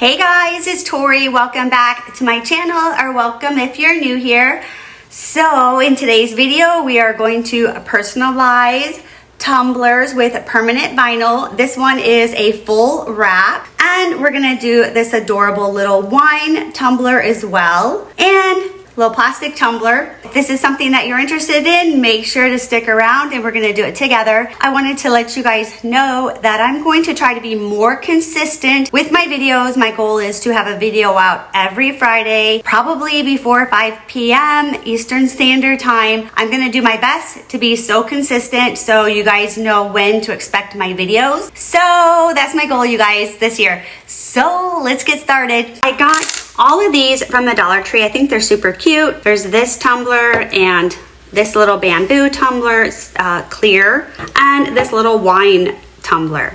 Hey guys, it's Tori. Welcome back to my channel, or welcome if you're new here. So in today's video, we are going to personalize tumblers with permanent vinyl. This one is a full wrap, and we're gonna do this adorable little wine tumbler as well, and little plastic tumbler. If this is something that you're interested in, make sure to stick around and we're gonna do it together. I wanted to let you guys know that I'm going to try to be more consistent with my videos. My goal is to have a video out every Friday, probably before 5 p.m. Eastern Standard Time. I'm gonna do my best to be so consistent so you guys know when to expect my videos. So that's my goal, you guys, this year. So let's get started. I got all of these from the Dollar Tree. I think they're super cute. There's this tumbler and this little bamboo tumbler, clear, and this little wine tumbler.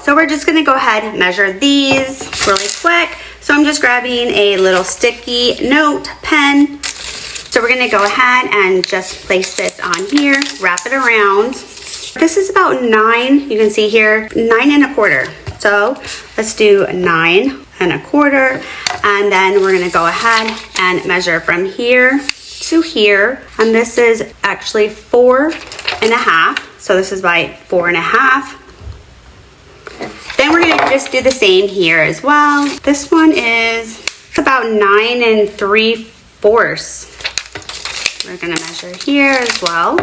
So we're just gonna go ahead and measure these really quick. So I'm just grabbing a little sticky note pen. So we're gonna go ahead and just place this on here, wrap it around. This is about 9, you can see here, 9 1/4. So let's do 9 1/4, and then we're gonna go ahead and measure from here to here, and this is actually 4 1/2, so this is by 4 1/2. Then we're gonna just do the same here as well. This one is about 9 3/4. We're gonna measure here as well.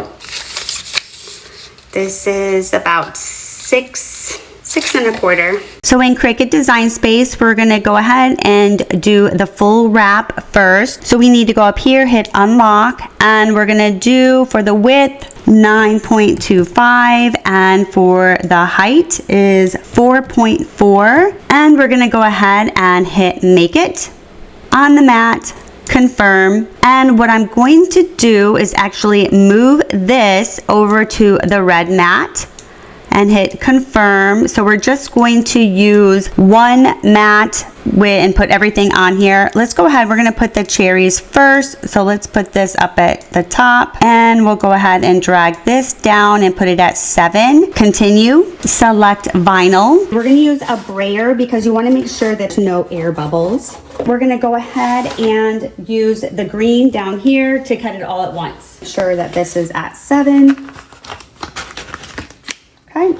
This is about 6 1/4. So in Cricut Design Space, we're gonna go ahead and do the full wrap first. So we need to go up here, hit unlock, and we're gonna do for the width 9.25, and for the height is 4.4, and we're gonna go ahead and hit make it on the mat, confirm. And what I'm going to do is actually move this over to the red mat and hit confirm. So we're just going to use one mat and put everything on here. Let's go ahead, we're gonna put the cherries first. So let's put this up at the top, and we'll go ahead and drag this down and put it at 7. Continue, select vinyl. We're gonna use a brayer because you wanna make sure there's no air bubbles. We're gonna go ahead and use the green down here to cut it all at once. Sure that this is at 7.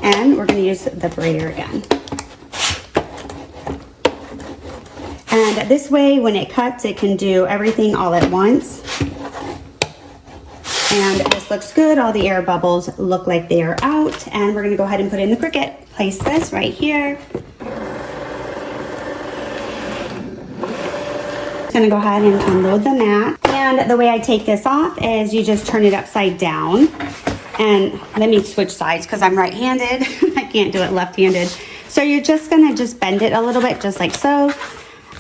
And we're going to use the brayer again. And this way, when it cuts, it can do everything all at once. And this looks good. All the air bubbles look like they are out. And we're going to go ahead and put in the Cricut. Place this right here. Just going to go ahead and unload the mat. And the way I take this off is you just turn it upside down. And let me switch sides because I'm right-handed. I can't do it left-handed. So you're just gonna just bend it a little bit, just like so,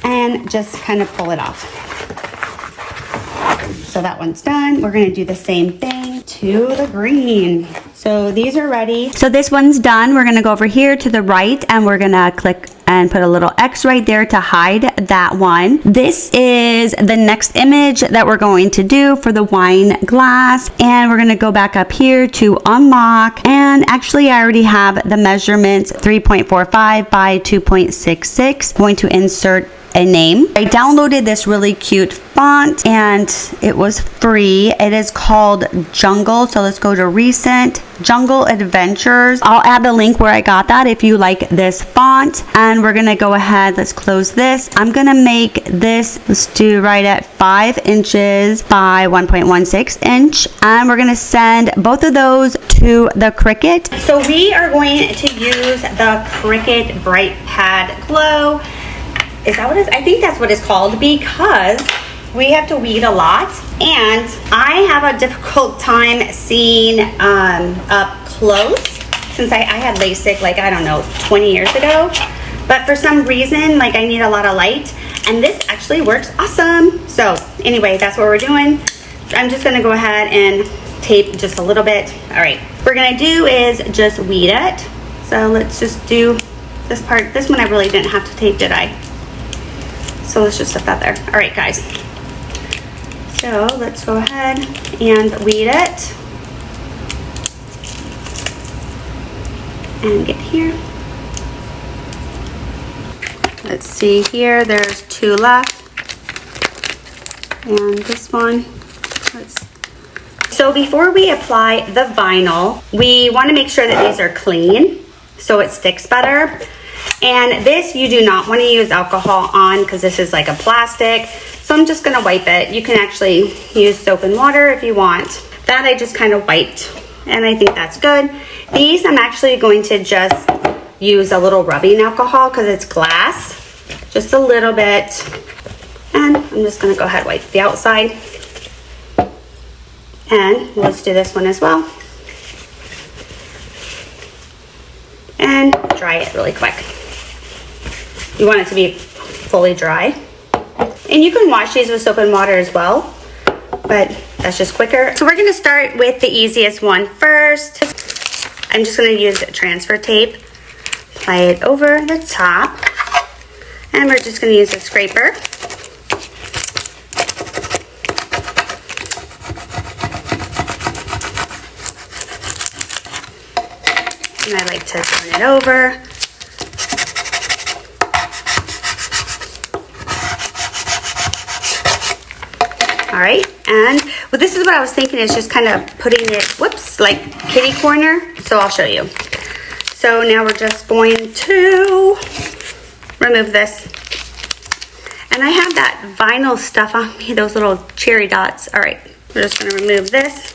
and just kind of pull it off. So that one's done. We're gonna do the same thing to the green. So these are ready. So this one's done. We're gonna go over here to the right, and we're gonna click and put a little X right there to hide that one. This is the next image that we're going to do for the wine glass, and we're gonna go back up here to unlock, and actually I already have the measurements 3.45 by 2.66. I'm going to insert a name. I downloaded this really cute font and it was free. It is called Jungle. So let's go to recent, Jungle Adventures. I'll add the link where I got that if you like this font. And we're gonna go ahead, let's close this. I'm gonna make this, let's do right at 5 inches by 1.16 inch. And we're gonna send both of those to the Cricut. So we are going to use the Cricut Brightpad Go. Is that what it is? I think that's what it's called, because we have to weed a lot, and I have a difficult time seeing up close since I had LASIK, like, I don't know, 20 years ago. But for some reason, like, I need a lot of light, and this actually works awesome. So anyway, that's what we're doing. I'm just gonna go ahead and tape just a little bit. All right, what we're gonna do is just weed it. So let's just do this part. This one I really didn't have to tape, did I? So let's just set that there. All right, guys. So let's go ahead and weed it. And get here. Let's see here, there's 2 left. And this one. So before we apply the vinyl, we want to make sure that these are clean so it sticks better. And this you do not want to use alcohol on because this is like a plastic. So I'm just going to wipe it. You can actually use soap and water if you want. That I just kind of wiped and I think that's good. These I'm actually going to just use a little rubbing alcohol because it's glass. Just a little bit. And I'm just going to go ahead and wipe the outside. And let's do this one as well. And dry it really quick. You want it to be fully dry. And you can wash these with soap and water as well, but that's just quicker. So we're going to start with the easiest one first. I'm just going to use transfer tape. Apply it over the top. And we're just going to use a scraper. And I like to turn it over. All right, and well, this is what I was thinking is just kind of putting it, whoops, like kitty corner. So I'll show you. So now we're just going to remove this. And I have that vinyl stuff on me, those little cherry dots. All right, we're just gonna remove this.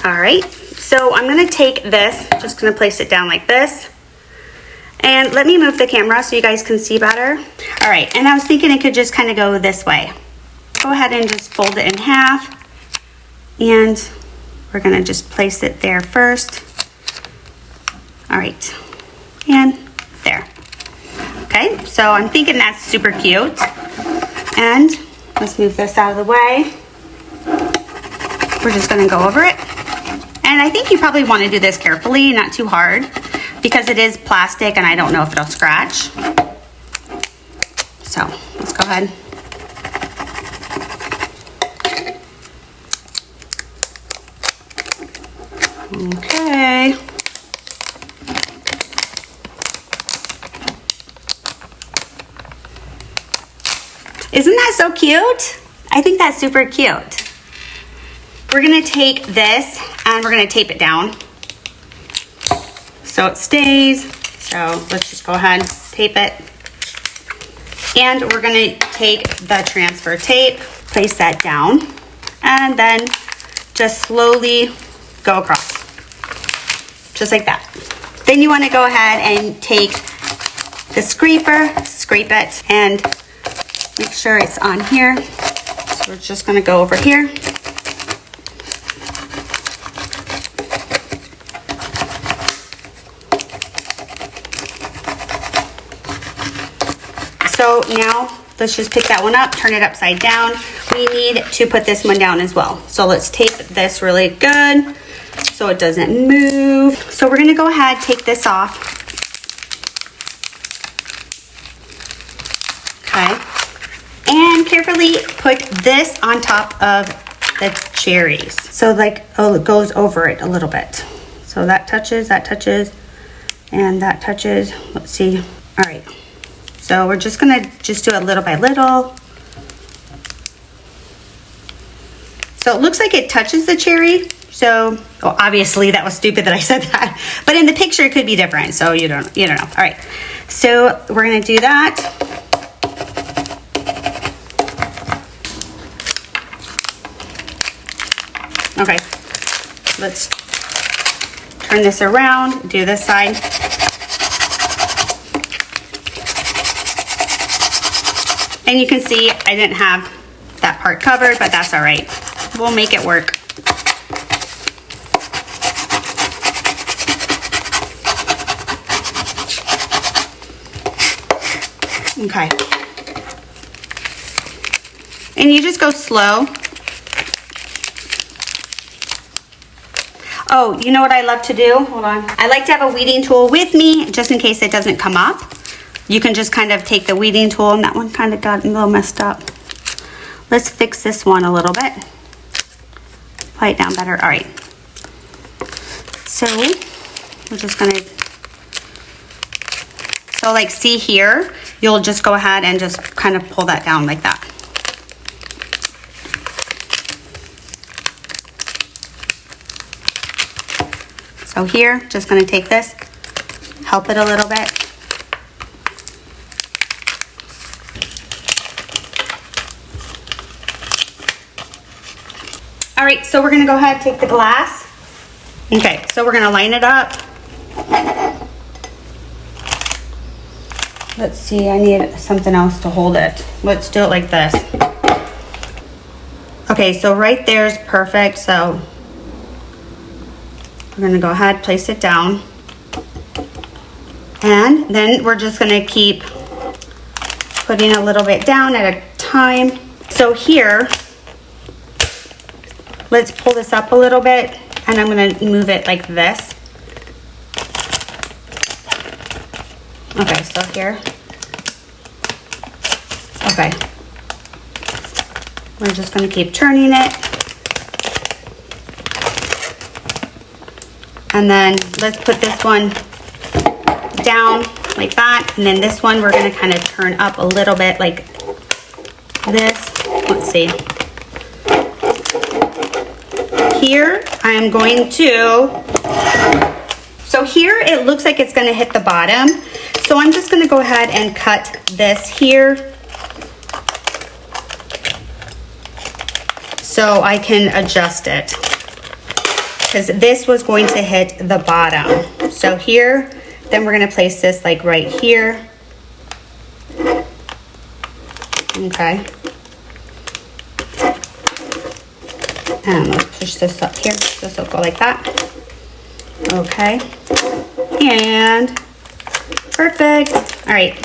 All right, so I'm gonna take this, just gonna place it down like this. And let me move the camera so you guys can see better. All right, and I was thinking it could just kind of go this way. Go ahead and just fold it in half. And we're gonna just place it there first. All right, and there. Okay, so I'm thinking that's super cute. And let's move this out of the way. We're just gonna go over it. And I think you probably wanna do this carefully, not too hard, because it is plastic and I don't know if it'll scratch. So let's go ahead. Okay. Isn't that so cute? I think that's super cute. We're gonna take this and we're gonna tape it down so it stays. So let's just go ahead and tape it. And we're gonna take the transfer tape, place that down, and then just slowly go across. Just like that. Then you want to go ahead and take the scraper, scrape it, and make sure it's on here. So we're just going to go over here. So now let's just pick that one up, turn it upside down. We need to put this one down as well. So let's tape this really good so it doesn't move. So we're gonna go ahead, take this off. Okay. And carefully put this on top of the cherries. So like, oh, it goes over it a little bit. So that touches, and that touches. Let's see. All right. So we're just gonna do it little by little. So it looks like it touches the cherry. So, well, obviously that was stupid that I said that, but in the picture it could be different. So you don't know. All right. So we're gonna do that. Okay. Let's turn this around. Do this side. And you can see I didn't have that part covered, but that's all right. We'll make it work. Okay. And you just go slow. Oh, you know what I love to do? Hold on. I like to have a weeding tool with me just in case it doesn't come up. You can just kind of take the weeding tool, and that one kind of got a little messed up. Let's fix this one a little bit. Apply it down better. All right. So we're just gonna, So like see here, you'll just go ahead and just kind of pull that down like that. So here, just gonna take this, help it a little bit. All right, so we're gonna go ahead and take the glass. Okay, so we're gonna line it up. Let's see, I need something else to hold it. Let's do it like this. Okay, so right there is perfect. So we're gonna go ahead, place it down. And then we're just gonna keep putting a little bit down at a time. So here, let's pull this up a little bit, and I'm gonna move it like this. Okay, so here. Okay. We're just gonna keep turning it. And then let's put this one down like that. And then this one we're gonna kind of turn up a little bit like this. Let's see. Here, I'm going to, so here it looks like it's gonna hit the bottom. So I'm just gonna go ahead and cut this here so I can adjust it, because this was going to hit the bottom. So here, then we're gonna place this like right here. Okay. And let's push this up here. This will go like that. Okay. And perfect. All right.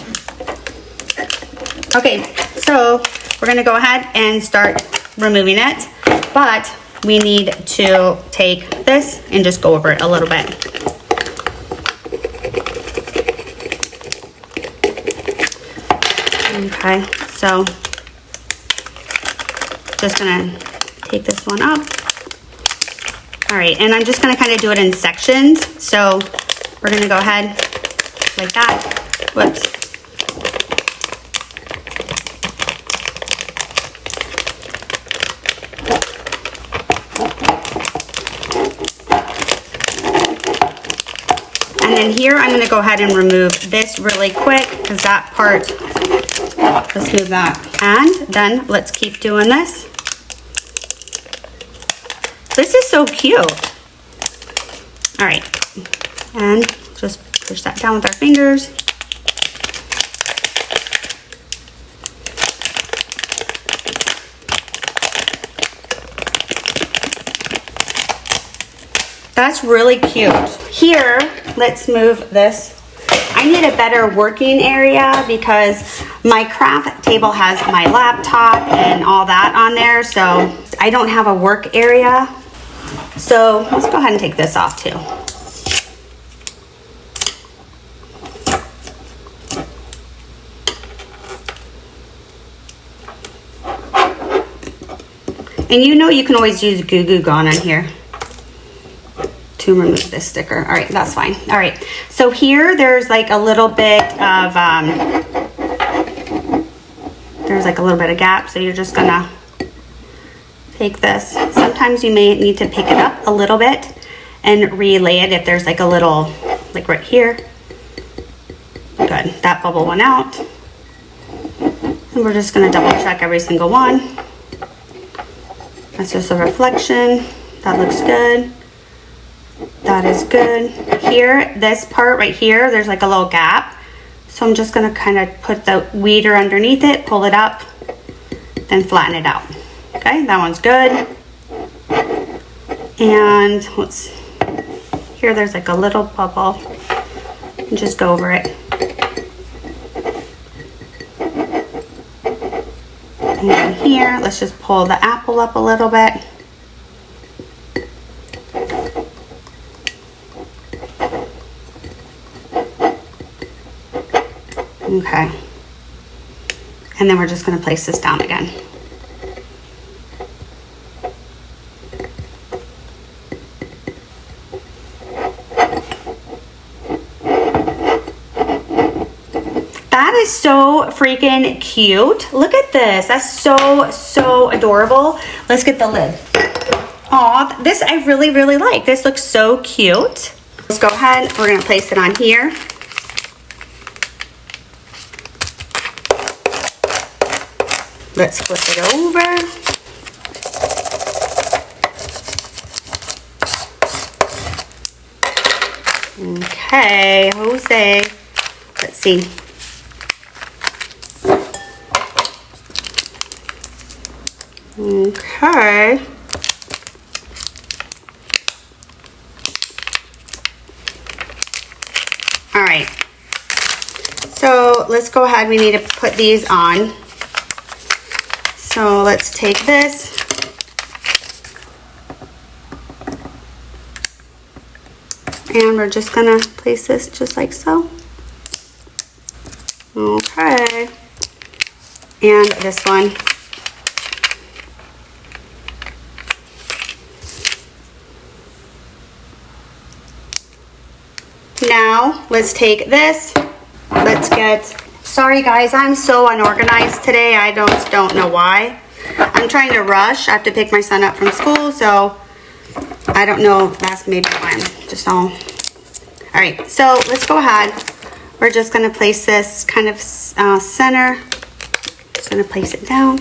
Okay, so we're gonna go ahead and start removing it, but we need to take this and just go over it a little bit. Okay, so just gonna take this one up. All right, and I'm just gonna kind of do it in sections. So we're gonna go ahead like that. Whoops. And then here, I'm gonna go ahead and remove this really quick, because that part, let's move that. And then let's keep doing this. This is so cute. All right, and just push that down with our fingers. That's really cute. Here, let's move this. I need a better working area because my craft table has my laptop and all that on there, so I don't have a work area. So let's go ahead and take this off too. And you know you can always use Goo Goo Gone on here to remove this sticker. All right, that's fine. All right, so here there's like a little bit of gap, so you're just gonna take this. Sometimes you may need to pick it up a little bit and relay it if there's like a little, like right here. Good, that bubble went out. And we're just gonna double check every single one. That's just a reflection. That looks good. That is good. Here, this part right here, there's like a little gap. So I'm just gonna kind of put the weeder underneath it, pull it up, then flatten it out. Okay, that one's good. And here there's like a little bubble. And just go over it. And then here, let's just pull the apple up a little bit. Okay. And then we're just going to place this down again. is so freaking cute. Look at this. That's so adorable. Let's get the lid. Aw, this I really like. This looks so cute. Let's go ahead. We're gonna place it on here. Let's flip it over. Okay, Jose. Let's see. Okay. All right. So let's go ahead. We need to put these on. So let's take this. And we're just gonna place this just like so. Okay. And this one. Now, let's take this. Let's get, sorry guys, I'm so unorganized today. I don't know why. I'm trying to rush. I have to pick my son up from school, so I don't know if that's maybe why I'm just all right, so let's go ahead. We're just gonna place this kind of center. Just gonna place it down.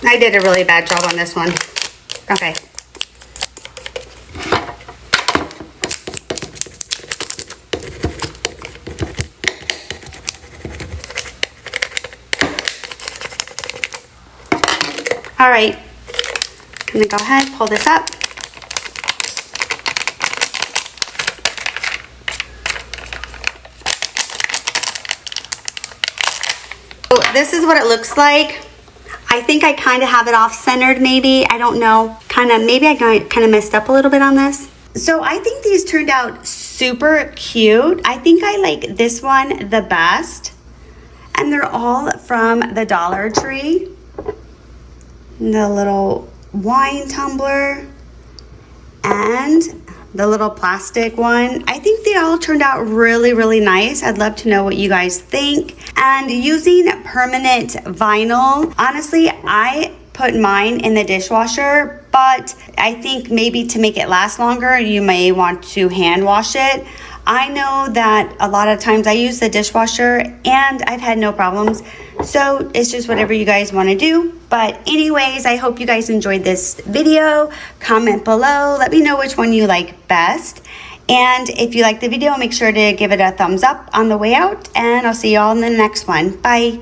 I did a really bad job on this one. Okay. All right, I'm gonna go ahead, pull this up. So this is what it looks like. I think I kind of have it off-centered maybe. I don't know. Maybe I kind of messed up a little bit on this. So I think these turned out super cute. I think I like this one the best. And they're all from the Dollar Tree. The little wine tumbler and the little plastic one. I think they all turned out really nice. I'd love to know what you guys think. And using permanent vinyl, honestly, I put mine in the dishwasher, but I think maybe to make it last longer, you may want to hand wash it. I know that a lot of times I use the dishwasher and I've had no problems. So it's just whatever you guys want to do. But anyways, I hope you guys enjoyed this video. Comment below. Let me know which one you like best. And if you like the video, make sure to give it a thumbs up on the way out. And I'll see you all in the next one. Bye.